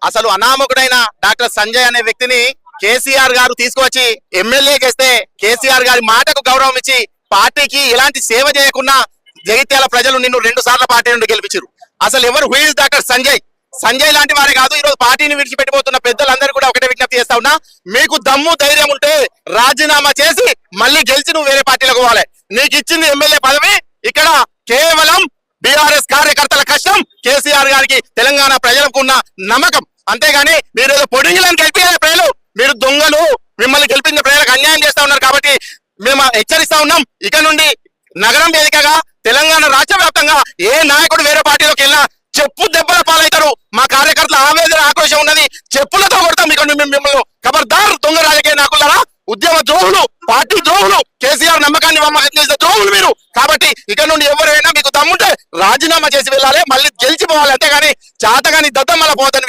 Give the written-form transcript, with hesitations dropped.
అసలు అనామకుడైన డాక్టర్ సంజయ్ అనే వ్యక్తిని కేసీఆర్ గారు తీసుకువచ్చి ఎమ్మెల్యే చేస్తే కేసీఆర్ గారి మాటకు గౌరవం ఇచ్చి పార్టీకి ఎలాంటి సేవ చేయకుండా జగిత్యాల ప్రజలు నిన్ను 2 సార్లు పార్టీ నుండి గెలిపించారు. అసలు ఎవరు who is doctor Sanjay? Sanjay లాంటి వారే కాదు, ఈ రోజు పార్టీని విడిచిపెట్టిపోతున్న పెద్దలందరూ కూడా ఒకటే విజ్ఞప్తి చేస్తా ఉన్నా, మీకు దమ్ము ధైర్యం ఉంటే రాజీనామా చేసి మళ్ళీ గెలిచి నువ్వు వేరే పార్టీలకు పోవాలి. నీకు ఇచ్చింది ఎమ్మెల్యే పదవి, ఇక్కడ కేవలం బీఆర్ఎస్ కార్యకర్తల కష్టం, కేసీఆర్ గారికి తెలంగాణ ప్రజలకు ఉన్న నమ్మకం. అంతేగాని మీరు ఏదో పొడిగిలను గెలిపించే ప్రజలు, మీరు దొంగలు, మిమ్మల్ని గెలిపించిన ప్రజలకు అన్యాయం చేస్తా ఉన్నారు. కాబట్టి మేము హెచ్చరిస్తా ఉన్నాం, ఇక నుండి నగరం వేదికగా తెలంగాణ రాష్ట్ర వ్యాప్తంగా ఏ నాయకుడు వేరే పార్టీలోకి వెళ్ళినా చెప్పు దెబ్బల పాలవుతారు. మా కార్యకర్తల ఆవేదన ఆక్రోశం ఉన్నది, చెప్పులతో కొడతాం. మిమ్మల్ని ఖబర్దార్ దొంగ రాజకీయ నాయకులారా, ఉద్యమ ద్రోహులు, పార్టీ ద్రోహులు, కేసీఆర్ నమ్మకాన్ని వమ్మకం చేసిన ద్రోహులు మీరు. కాబట్టి ఇక నుండి ఎవరైనా మీకు దమ్ముంటే రాజీనామా చేసి వెళ్ళాలి, మళ్ళీ గెలిచిపోవాలి. అంతేగాని చాతగాని దద్దమ్మల పోతని